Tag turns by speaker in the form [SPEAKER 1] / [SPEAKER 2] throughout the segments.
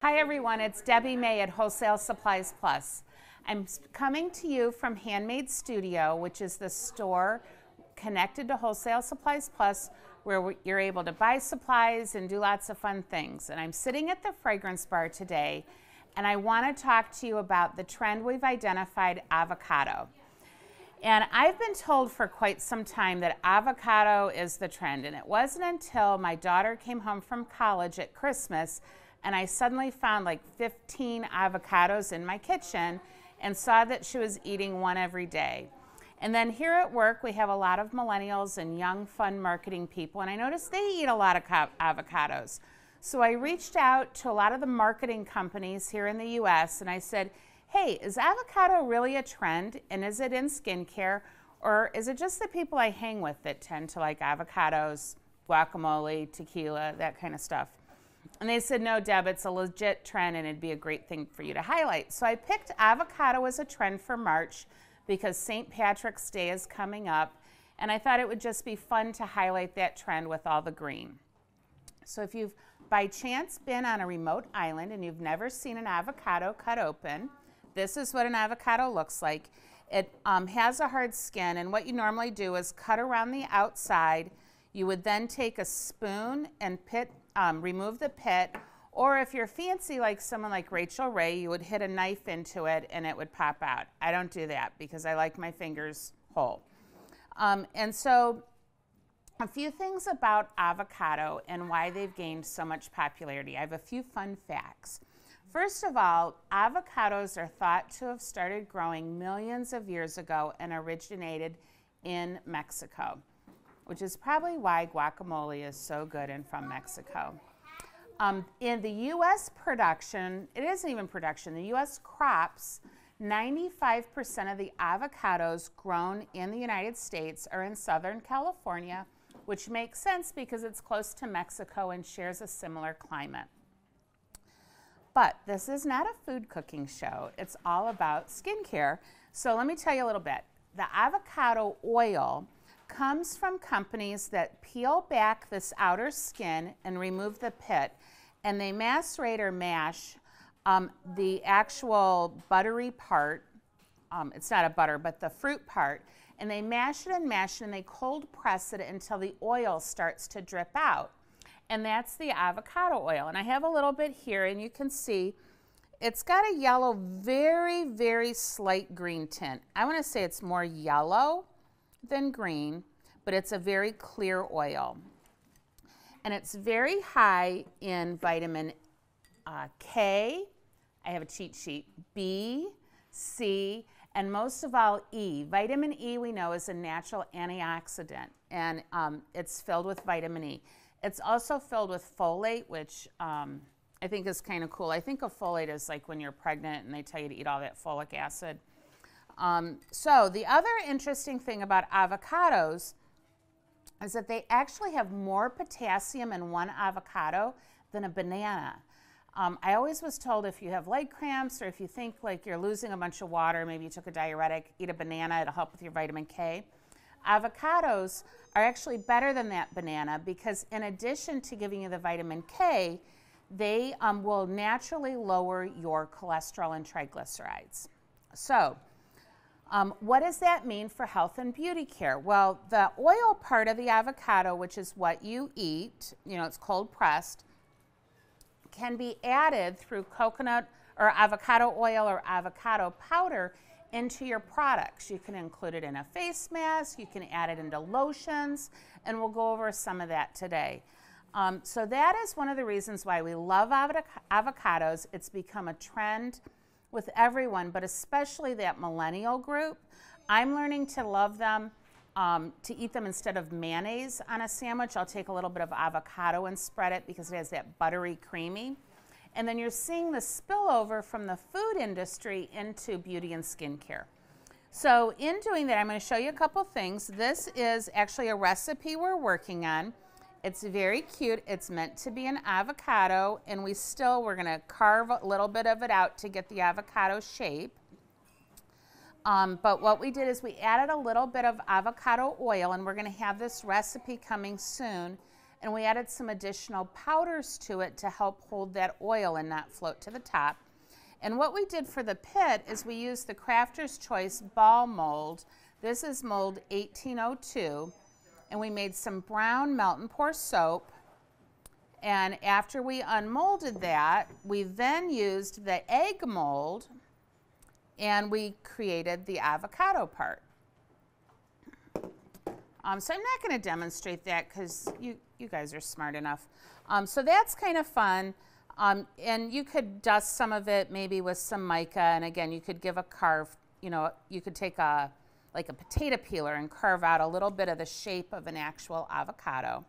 [SPEAKER 1] Hi everyone, it's Debbie May at Wholesale Supplies Plus. I'm coming to you from Handmade Studio, which is the store connected to Wholesale Supplies Plus where you're able to buy supplies and do lots of fun things. And I'm sitting at the fragrance bar today and I want to talk to you about the trend we've identified, avocado. And I've been told for quite some time that avocado is the trend, and it wasn't until my daughter came home from college at Christmas and I suddenly found like 15 avocados in my kitchen and saw that she was eating one every day. And then here at work, we have a lot of millennials and young, fun marketing people, and I noticed they eat a lot of avocados. So I reached out to a lot of the marketing companies here in the US and I said, hey, is avocado really a trend, and is it in skincare, or is it just the people I hang with that tend to like avocados, guacamole, tequila, that kind of stuff? And they said, no, Deb, it's a legit trend and it'd be a great thing for you to highlight. So I picked avocado as a trend for March because St. Patrick's Day is coming up, and I thought it would just be fun to highlight that trend with all the green. So if you've by chance been on a remote island and you've never seen an avocado cut open, this is what an avocado looks like. It has a hard skin, and what you normally do is cut around the outside. You would then take a spoon and remove the pit, or if you're fancy like someone like Rachel Ray, you would hit a knife into it and it would pop out. I don't do that because I like my fingers whole. And so a few things about avocado and why they've gained so much popularity. I have a few fun facts. First of all, avocados are thought to have started growing millions of years ago and originated in Mexico, which is probably why guacamole is so good and from Mexico. In the U.S. production, it isn't even production, the U.S. crops, 95% of the avocados grown in the United States are in Southern California, which makes sense because it's close to Mexico and shares a similar climate. But this is not a food cooking show. It's all about skincare. So let me tell you a little bit. The avocado oil comes from companies that peel back this outer skin and remove the pit, and they macerate or mash the actual buttery part. It's not a butter, but the fruit part, and they mash it and they cold press it until the oil starts to drip out. And that's the avocado oil. And I have a little bit here, and you can see it's got a yellow, very, very slight green tint. I want to say it's more yellow than green, but it's a very clear oil. And it's very high in vitamin K, I have a cheat sheet, B, C, and most of all E. Vitamin E we know is a natural antioxidant, and it's filled with vitamin E. It's also filled with folate, which I think is kind of cool. I think of folate as like when you're pregnant and they tell you to eat all that folic acid. So the other interesting thing about avocados is that they actually have more potassium in one avocado than a banana. I always was told if you have leg cramps or if you think like you're losing a bunch of water, maybe you took a diuretic, eat a banana, it'll help with your vitamin K. Avocados are actually better than that banana because in addition to giving you the vitamin K, they will naturally lower your cholesterol and triglycerides. So what does that mean for health and beauty care? Well, the oil part of the avocado, which is what you eat, you know, it's cold pressed, can be added through coconut or avocado oil or avocado powder into your products. You can include it in a face mask, you can add it into lotions, and we'll go over some of that today. So that is one of the reasons why we love avocados. It's become a trend with everyone, but especially that millennial group. I'm learning to love them, to eat them instead of mayonnaise on a sandwich. I'll take a little bit of avocado and spread it because it has that buttery, creamy. And then you're seeing the spillover from the food industry into beauty and skincare. So in doing that, I'm going to show you a couple things. This is actually a recipe we're working on. It's very cute. It's meant to be an avocado, and we're going to carve a little bit of it out to get the avocado shape. But what we did is we added a little bit of avocado oil, and we're going to have this recipe coming soon. and we added some additional powders to it to help hold that oil and not float to the top. And what we did for the pit is we used the Crafter's Choice ball mold. This is mold 1802, and we made some brown melt and pour soap. And after we unmolded that, we then used the egg mold, and we created the avocado part. So I'm not going to demonstrate that because you guys are smart enough. So that's kind of fun. And you could dust some of it maybe with some mica, and again, you could give a carve, you know, you could take like a potato peeler and carve out a little bit of the shape of an actual avocado.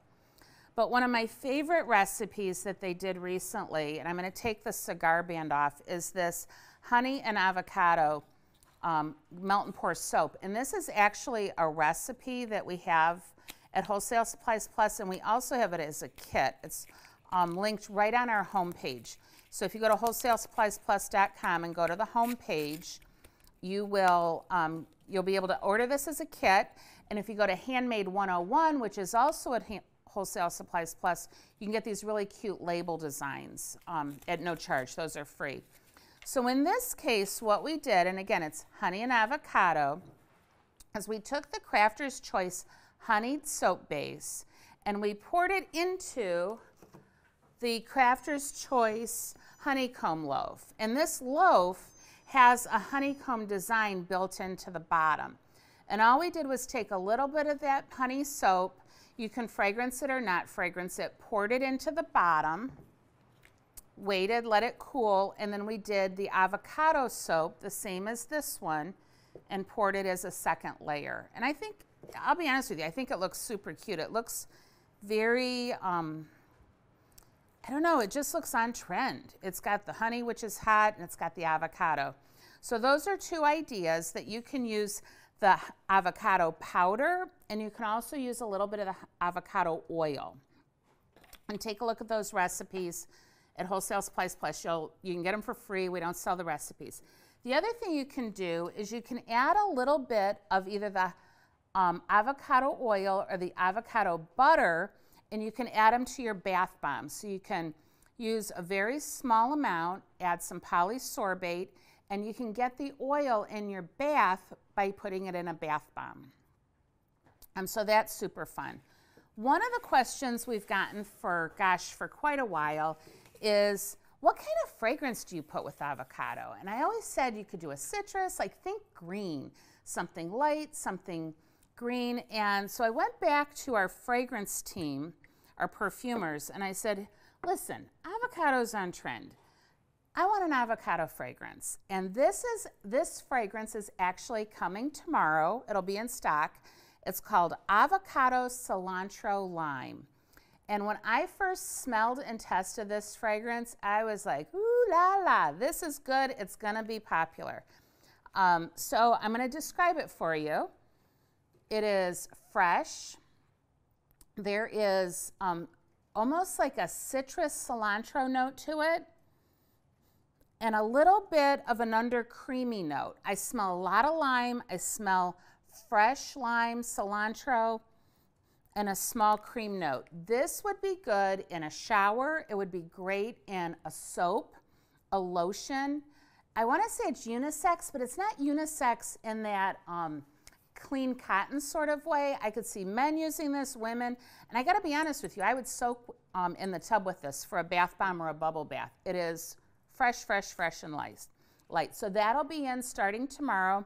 [SPEAKER 1] But one of my favorite recipes that they did recently, and I'm going to take the cigar band off, is this honey and avocado melt and pour soap. And this is actually a recipe that we have at Wholesale Supplies Plus, and we also have it as a kit. It's linked right on our homepage. So if you go to wholesalesuppliesplus.com and go to the homepage, you will you'll be able to order this as a kit. And if you go to Handmade 101, which is also at Wholesale Supplies Plus, you can get these really cute label designs at no charge. Those are free. So in this case, what we did, and again, it's honey and avocado, is we took the Crafter's Choice honeyed soap base and we poured it into the Crafter's Choice honeycomb loaf. And this loaf has a honeycomb design built into the bottom. And all we did was take a little bit of that honey soap, you can fragrance it or not fragrance it, poured it into the bottom, waited, let it cool, and then we did the avocado soap, the same as this one, and poured it as a second layer. And I think, I'll be honest with you, I think it looks super cute. It looks very, I don't know, it just looks on trend. It's got the honey, which is hot, and it's got the avocado. So those are two ideas that you can use the avocado powder, and you can also use a little bit of the avocado oil. And take a look at those recipes at Wholesale Supplies Plus. You can get them for free. We don't sell the recipes. The other thing you can do is you can add a little bit of either the avocado oil or the avocado butter, and you can add them to your bath bombs. So you can use a very small amount, add some polysorbate, and you can get the oil in your bath by putting it in a bath bomb. So that's super fun. One of the questions we've gotten for quite a while is, what kind of fragrance do you put with avocado? And I always said you could do a citrus, like think green, something light, something green. And so I went back to our fragrance team, our perfumers, and I said, listen, avocado's on trend. I want an avocado fragrance. And this fragrance is actually coming tomorrow. It'll be in stock. It's called Avocado Cilantro Lime. And when I first smelled and tested this fragrance, I was like, ooh la la, this is good. It's gonna be popular. So I'm gonna describe it for you. It is fresh. There is almost like a citrus cilantro note to it, and a little bit of an under creamy note. I smell a lot of lime. I smell fresh lime, cilantro, and a small cream note. This would be good in a shower. It would be great in a soap, a lotion. I want to say it's unisex, but it's not unisex in that clean cotton sort of way. I could see men using this, women, and I got to be honest with you, I would soak in the tub with this for a bath bomb or a bubble bath. It is fresh, fresh, fresh and light. So that'll be in starting tomorrow.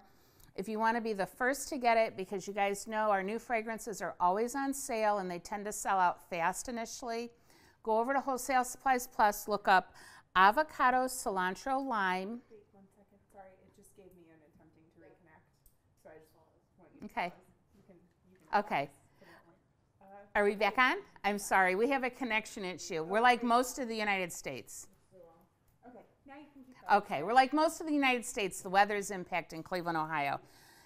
[SPEAKER 1] If you want to be the first to get it, because you guys know our new fragrances are always on sale and they tend to sell out fast initially, go over to Wholesale Supplies Plus, look up Avocado Cilantro Lime.
[SPEAKER 2] Wait 1 second, sorry, it just gave me an attempting to reconnect. So I just want you to
[SPEAKER 1] Okay.
[SPEAKER 2] You can
[SPEAKER 1] Okay. Are we back on? I'm sorry, we have a connection issue. We're like most of the United States.
[SPEAKER 2] Okay, now you can keep going.
[SPEAKER 1] Okay, we're like most of the United States. The weather is impacting Cleveland, Ohio.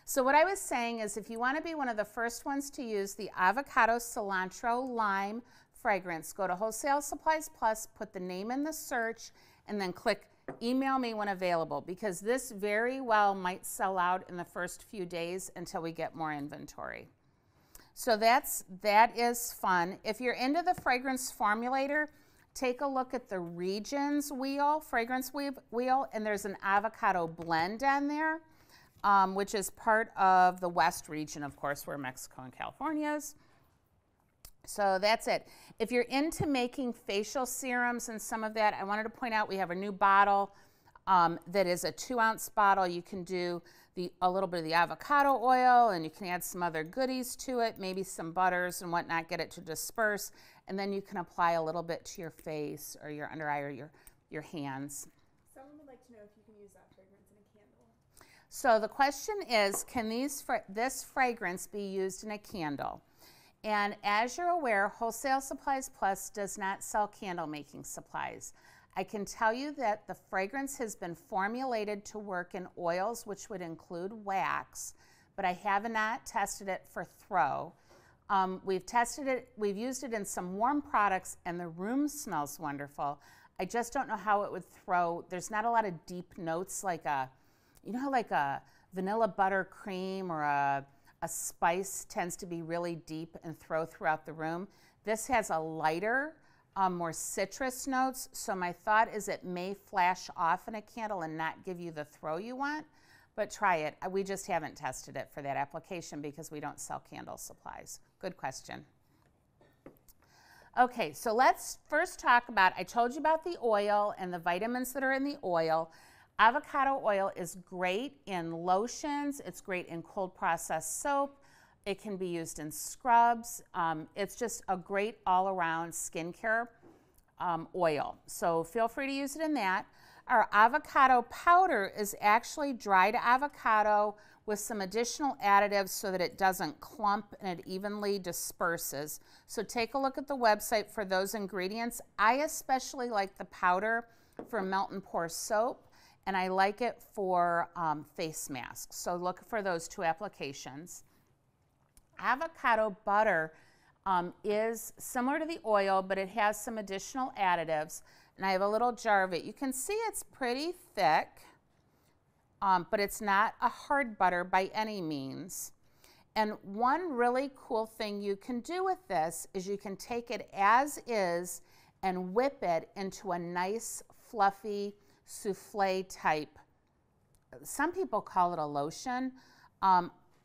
[SPEAKER 1] So what I was saying is if you want to be one of the first ones to use the Avocado Cilantro Lime fragrance, go to Wholesale Supplies Plus, put the name in the search, and then click email me when available, because this very well might sell out in the first few days until we get more inventory. So that is fun. If you're into the fragrance formulator, take a look at the Regions wheel, fragrance wheel, and there's an avocado blend on there, which is part of the West region, of course, where Mexico and California is. So that's it. If you're into making facial serums and some of that, I wanted to point out we have a new bottle that is a 2-ounce bottle. You can do a little bit of the avocado oil, and you can add some other goodies to it, maybe some butters and whatnot, get it to disperse, and then you can apply a little bit to your face or your under eye or your hands.
[SPEAKER 2] Someone would like to know if you can use that fragrance in a candle.
[SPEAKER 1] So the question is, can this fragrance be used in a candle? And as you're aware, Wholesale Supplies Plus does not sell candle making supplies. I can tell you that the fragrance has been formulated to work in oils, which would include wax, but I have not tested it for throw. We've tested it, we've used it in some warm products, and the room smells wonderful. I just don't know how it would throw. There's not a lot of deep notes like you know how like a vanilla buttercream or a spice tends to be really deep and throw throughout the room. This has a lighter, more citrus notes, so my thought is it may flash off in a candle and not give you the throw you want, but try it. We just haven't tested it for that application because we don't sell candle supplies. Good question. Okay, so let's first talk about, I told you about the oil and the vitamins that are in the oil. Avocado oil is great in lotions, it's great in cold processed soap, it can be used in scrubs. It's just a great all-around skincare oil. So feel free to use it in that. Our avocado powder is actually dried avocado with some additional additives so that it doesn't clump and it evenly disperses. So take a look at the website for those ingredients. I especially like the powder for melt and pour soap, and I like it for face masks. So look for those two applications. Avocado butter is similar to the oil, but it has some additional additives. And I have a little jar of it. You can see it's pretty thick, but it's not a hard butter by any means. And one really cool thing you can do with this is you can take it as is and whip it into a nice, fluffy souffle type. Some people call it a lotion.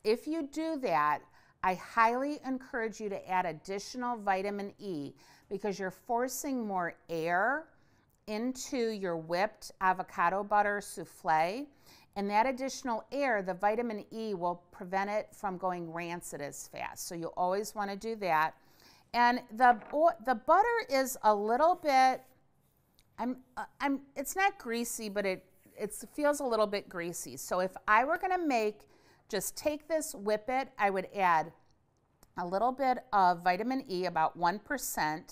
[SPEAKER 1] If you do that, I highly encourage you to add additional vitamin E because you're forcing more air into your whipped avocado butter souffle, and that additional air, the vitamin E, will prevent it from going rancid as fast. So you always want to do that. And the butter is a little bit, it's not greasy, but it feels a little bit greasy. So if I were going to just take this, whip it, I would add a little bit of vitamin E, about 1%, and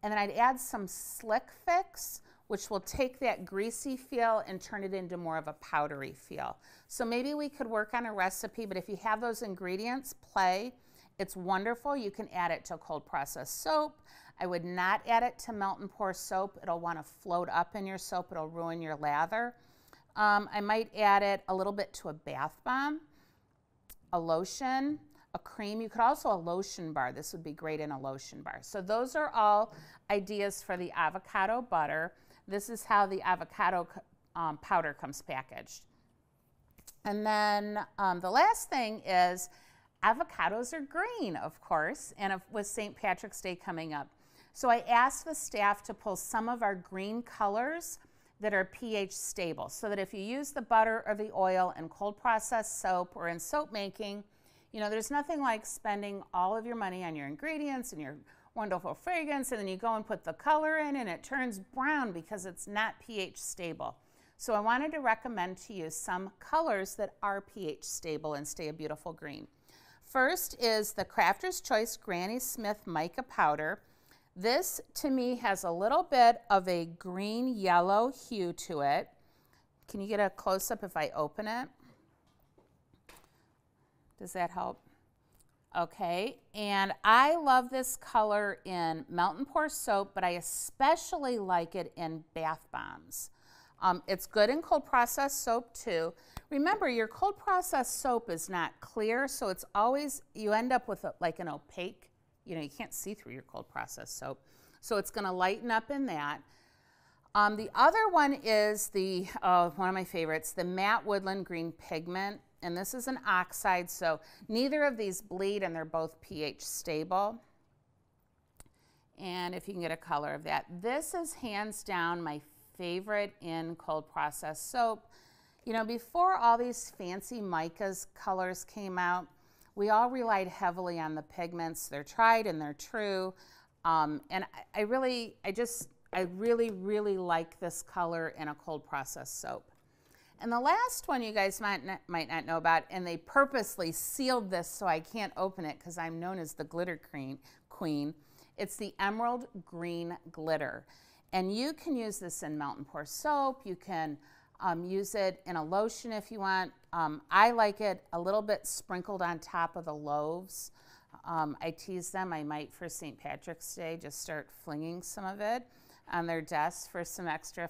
[SPEAKER 1] then I'd add some Slick Fix, which will take that greasy feel and turn it into more of a powdery feel. So maybe we could work on a recipe, but if you have those ingredients, play. It's wonderful. You can add it to cold processed soap. I would not add it to melt and pour soap. It'll want to float up in your soap. It'll ruin your lather. I might add it a little bit to a bath bomb, a lotion, a cream. You could also a lotion bar. This would be great in a lotion bar. So those are all ideas for the avocado butter. This is how the avocado powder comes packaged. And then the last thing is avocados are green, of course, and with St. Patrick's Day coming up. So I asked the staff to pull some of our green colors that are pH stable so that if you use the butter or the oil in cold processed soap or in soap making, you know, there's nothing like spending all of your money on your ingredients and your wonderful fragrance, and then you go and put the color in and it turns brown because it's not pH stable. So I wanted to recommend to you some colors that are pH stable and stay a beautiful green. First is the Crafter's Choice Granny Smith Mica Powder. This, to me, has a little bit of a green-yellow hue to it. Can you get a close-up if I open it? Does that help? Okay, and I love this color in melt and pour soap, but I especially like it in bath bombs. It's good in cold processed soap too. Remember, your cold processed soap is not clear, so it's always, you end up with like an opaque, you can't see through your cold processed soap. So it's going to lighten up in that. The other one is one of my favorites, the Matte Woodland Green Pigment. And this is an oxide, so neither of these bleed, and they're both pH stable. And if you can get a color of that. This is hands down my favorite in cold processed soap. Before all these fancy micas colors came out, we all relied heavily on the pigments. They're tried and they're true. And I really like this color in a cold processed soap. And the last one you guys might not know about, and they purposely sealed this so I can't open it because I'm known as the glitter queen. It's the Emerald Green Glitter. And you can use this in melt and pour soap. You can use it in a lotion if you want. I like it a little bit sprinkled on top of the loaves. I tease them. I might for St. Patrick's Day just start flinging some of it on their desks for some extra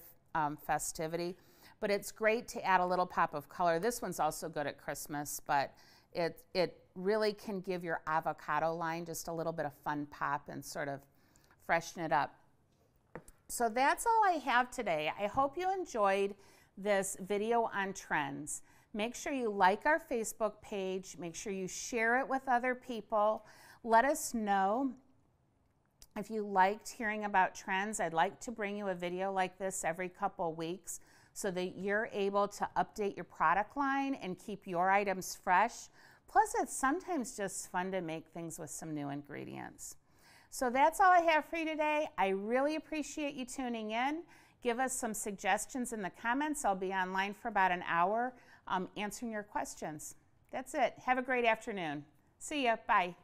[SPEAKER 1] festivity. But it's great to add a little pop of color. This one's also good at Christmas, but it really can give your avocado line just a little bit of fun pop and sort of freshen it up. So that's all I have today. I hope you enjoyed this video on trends. Make sure you like our Facebook page. Make sure you share it with other people. Let us know if you liked hearing about trends. I'd like to bring you a video like this every couple weeks so that you're able to update your product line and keep your items fresh. Plus, it's sometimes just fun to make things with some new ingredients. So that's all I have for you today. I really appreciate you tuning in. Give us some suggestions in the comments. I'll be online for about an hour answering your questions. That's it. Have a great afternoon. See ya. Bye.